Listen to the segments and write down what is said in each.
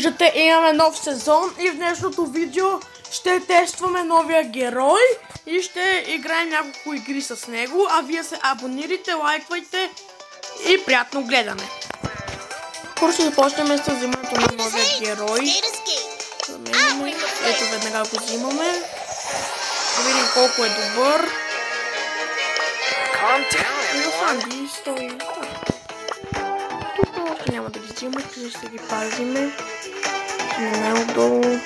виждате, имаме нов сезон и в днешното видео ще тестваме новия герой и ще играем няколко игри с него, а вие се абонирайте, лайквайте и приятно гледане. Първо ще започнем с взимането на новия герой. Ето веднага го взимаме. Да видим колко е добър. Фанди стои. Тук още няма да ги взимаме, ще ги пазиме. Най-отдолу.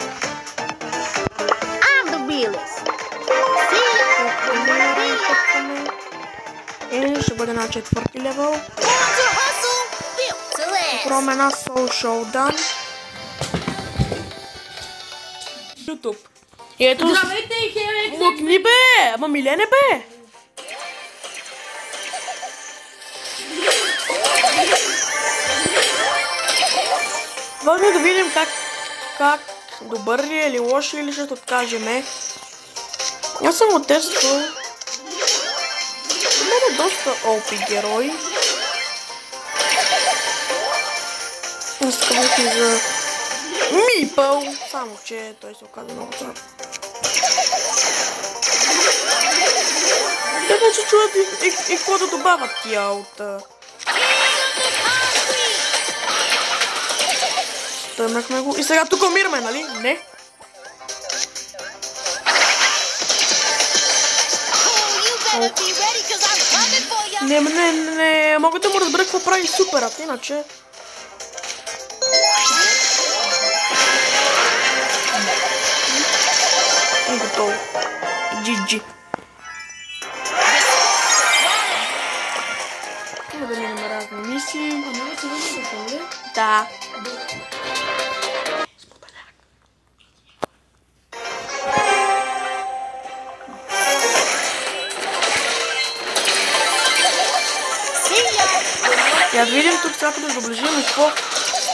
Ще бъде на 4-ти левел. Пробвам една Soul Showdown. YouTube. И ето... Здравейте, Хелек! Мъкни бе! Ама Милене бе! Важно е да видим как добър ли е или лош или ще откажеме. Аз съм го тествал. Това е доста OP герой. Аз казах и за Мипъл, само че той се оказа много слаб. Те вече чуят и какво да добавят тия от... Стърнахме го и сега тук умираме, нали? Не. Не, мога да му разбера какво прави суперът, иначе... Готово. GG. Има да минем разни мисии. Да. Я да видим тук сега да доближим и какво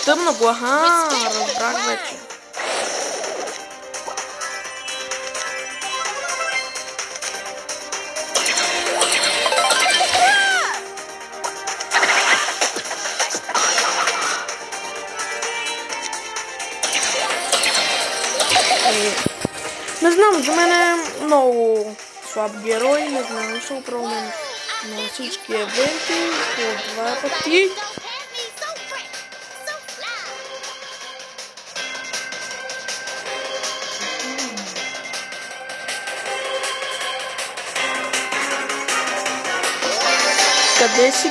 тъмна го. Аха, разбрах вече. Не знам, за мен е много слаб герой, не знам, ще опробвам на всички евенти, по 2 пъти.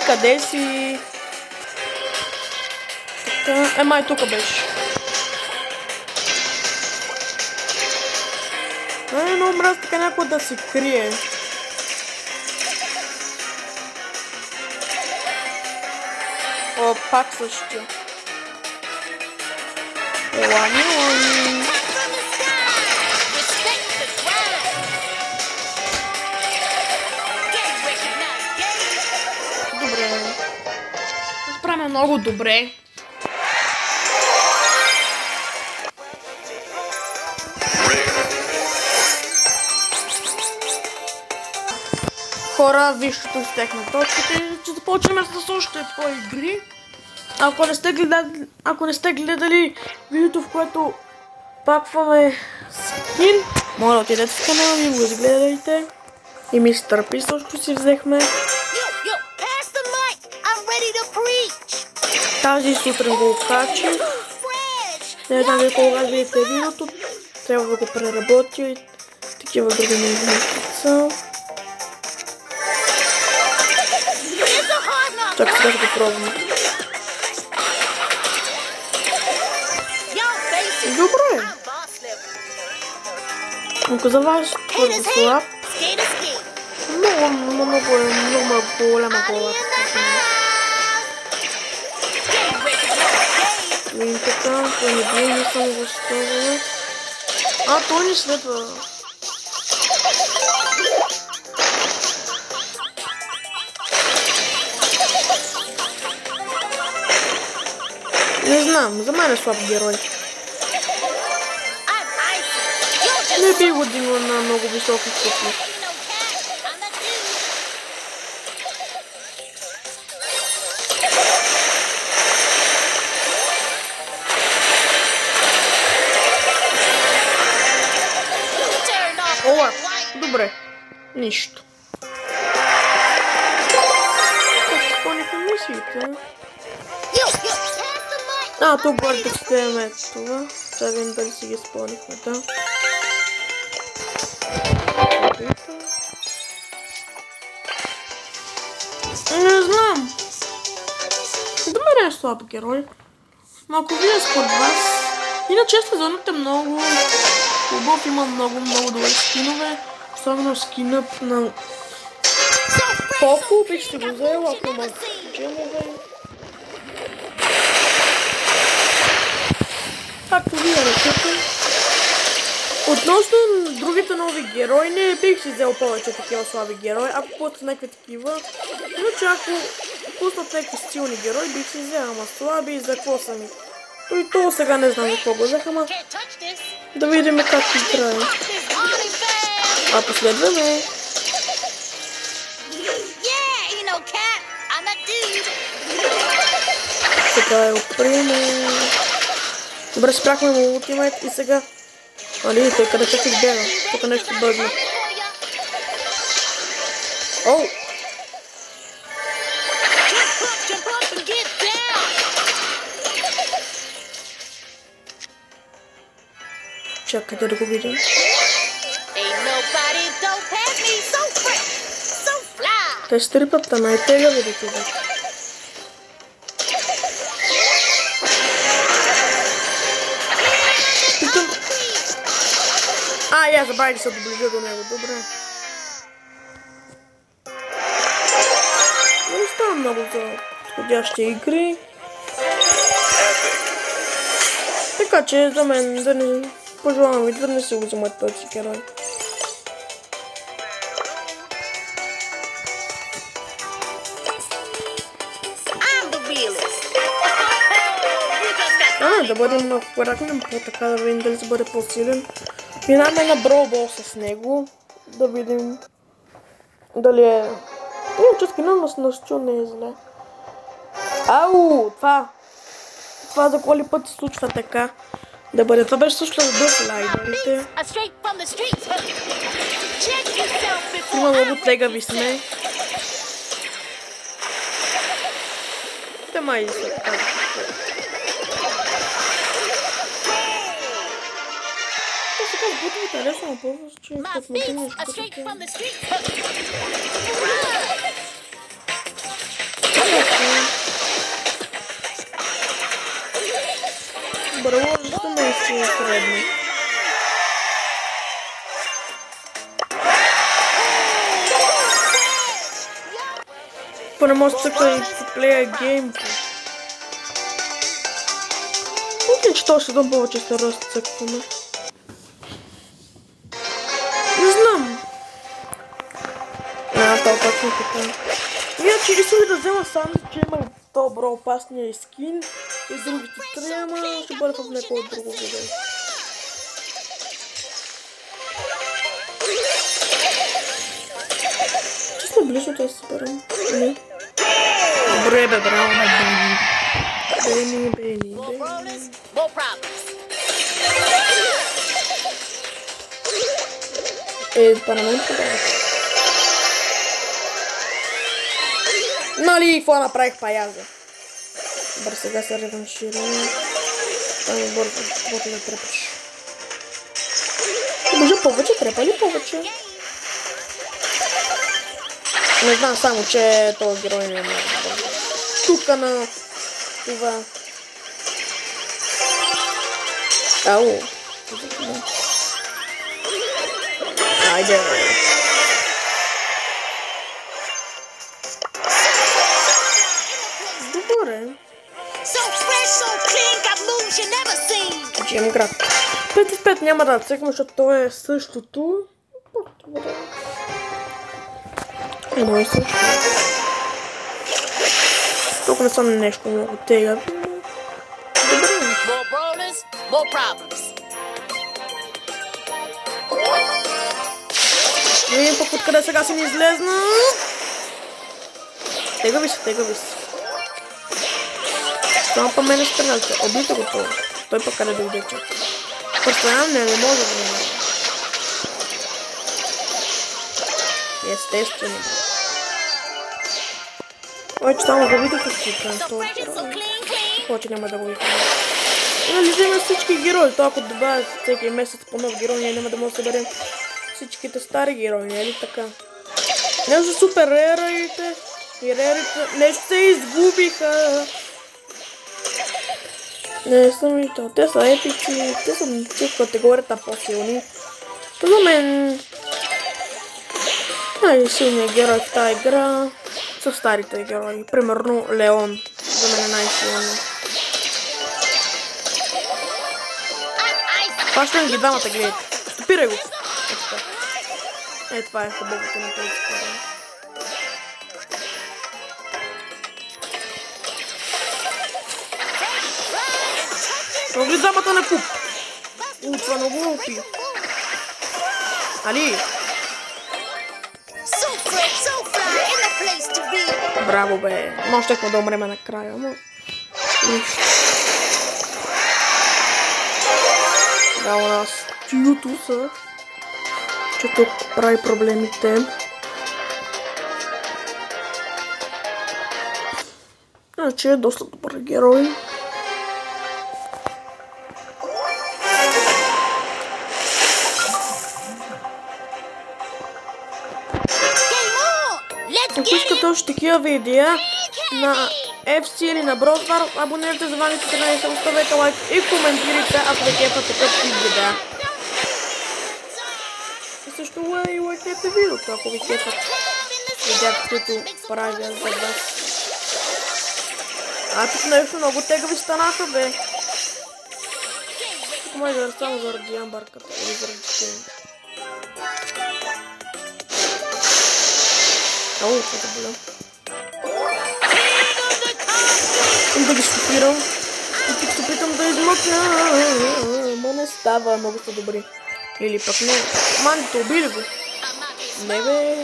Къде си? Така, май тук беше. Много мраз така някой да се крие. О, пак същия. Елани. Добре. Справяме много добре. Хора, вижте, тук стехна точките, че започваме с още по-игри. Ако не сте гледали видеото, в което пакваме скин, моля да отидете в канала и го изгледайте. И Мистер Пи също си взехме. Тази сутрин го качих. Не знам ви кога видите видеото, трябва да го преработя и такива други неща. Чакай, сега ще го пробваме. Добре. Ако за вас твърде слаб, много голяма глава. Видим така, той не бие, не съм го ставала. Той не следва. Не знам, за мен е слаб герой. Не би го дигнал на много високи степени. Ела, добре. Нищо. Как изпълнихме мисиите? Тук горе да стояме това. Сега видим дали си ги изпълнихме, да. Не знам. Добре е слаб герой. Но ако вие според вас, иначе сезонът е много хубав, има много добри скинове. Особено скинът на Поко, бих ще го взела, ако има джемове. Както вие речете. Относно другите нови герои, не бих си взел повече такива слаби герои, ако пуснат някакви такива. Иначе ако пуснат някакви силни герои, бих си взел, ама слаби и за какво са ми. И то сега не знам за какво го взех, ама да видим как играе. Последваме. Сега е оприме. Добре, спряхме му ултимейт и сега... Али, той къде чак избяга. Тук нещо бъгна. Оу! Чакайте да го видим. Те ще рипат, а най-тега да това. Я забравих да се доближа до него, добре. Не става много за подходящи игри. Така че за мен да не пожелавам ви да не се го вземат този герой. Да бъдем на коракнем по-така, да видим дали ще бъде по-силен. Минаме на Броубол с него, да видим дали е... че скинът на Стил не е зле. Ау, това за коли път се случва така. Да бъде, това беше също да слайдерите. Има много тегави сме. Те май са така. Бутовете лесно напълваш, че като ме тъмнеш като така. Браво, защо ме изсили средно? Поне може да цъква и плея геймплей. Мисля, че този сезон повече се разцъкваме. Не знам. Това точно така. Иначе искам да взема сам, че има добро опасния скин и другите три, ама ще бъде в някое друго видео. Че сме близо да се съберем. Не. Добре бе, браво на Бени. Бени. Парламент подава. Нали, какво направих паяза? Добре, сега се реваншираме. Ами бързо, каквото не трепаш. Може повече, трепа ли повече? Не знам само, че този герой не е много добър. Тука на това. Ау. Айде. Добре. Джем град. 5-5 няма да цъкам, защото то е същото. Едно и също. Тук не съм нещо много тега. Видим пък откъде сега си ни излезна. Тегави се. Това па мене стрелялите. Обийте го това. Той пък къде дойде чак. Постоянно не може да не. Естествено. Обаче само да видите всички на този герой. Повече няма да го викаме. Нали вземем всички герои, то ако добавят всеки месец по нов герой, ние няма да може да съберем всичките стари герои, не е ли така? Не за супер рерите и рерите нещо се изгубиха. Не съм и то, те са епици, те са в категорията по-силни. За мен най-силният герой в тази игра са старите герои. Примерно Леон, за мен е най-силният. Пащам ги двамата, гледайте. Стопирай го. Това е хубавото на този герой. Могли двамата на куп. Това много опи. Али? Браво, бе. Но щехме да умреме накрая, ама... Да, у нас чиото са, че тук прави проблемите. Значи е доста добър герой. Ако искате още такива видеа на FC или на Brawl Stars, абонирайте, завалите канала, оставете лайк и коментирайте, ако ви кефат такъв тип видеа. И също и лайкнете видеото, ако ви кефат видеята, които правя за вас. Тук нещо много тегави станаха, бе. Тук може да само заради ямбарката или заради тени. Ау, какво боля. Да ги стопирам. И тук се опитам да измъкна. Но не става, много са добри. Или пък не. Мандите, убили го. Не, бе.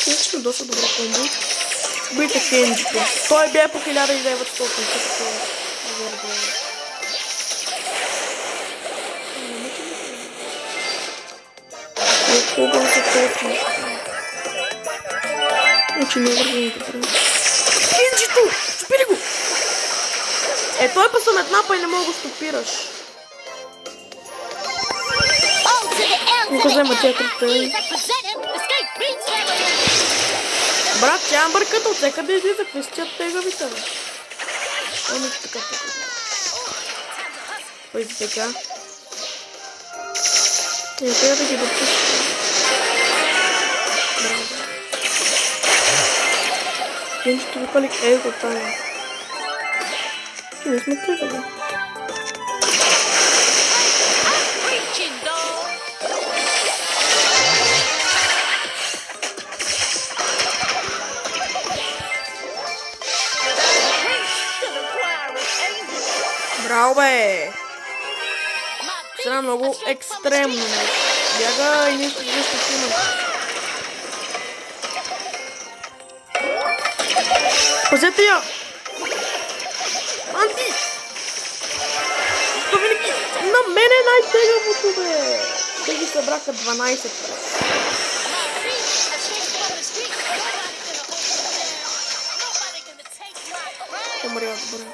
Кенджито доста добро комбо. Убийте Кенджито. Той бе по 1900. Хубаво се точно. Значи не вървим добре. Кенджито! Стопири го! Той па съм една, па и не мога да стопираш. Нека взема 4-та. Брат, тя амбърката от всека да излиза. Какви стият тегавите, бе? Ами така. Пъй така. Трябва да ги допуска. Кенджито випали его тая. Не смотри да го. Браво, бе! Сега много екстремно. Бяга и нещо има. Пазете я! Анти! То винаги на мен е най-тегавото, бе! Те ги събраха 12. Умря, добре.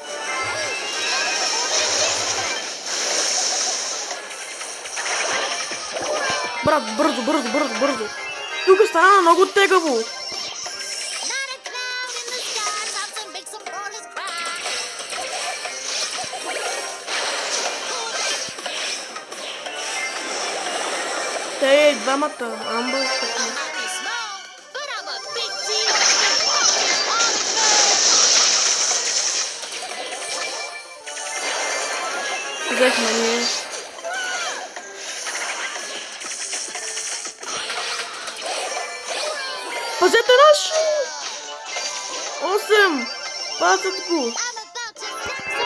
Брат, бързо. Тук стана много тегаво. Те двамата, Амбър. Взехме ние. Пазете наш! 8! Пазят го!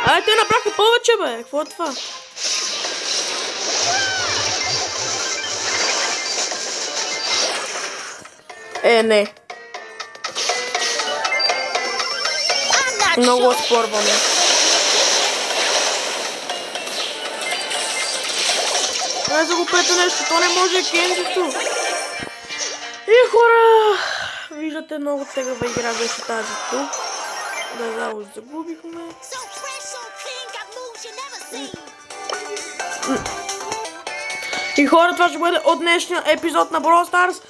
Ай, те направиха повече, бе! Какво е това? Не. Много спорваме. Ай, за го пете нещо, то не може Кенджито. виждате, много тегава игра беше тази тук. Да, жалост, загубихме. И хора, това ще бъде от днешния епизод на Brawl Stars.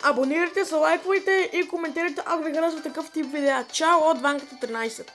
Абонирайте се, лайквайте и коментирайте, ако ви харесва такъв тип видеа. Чао от Ванката 13.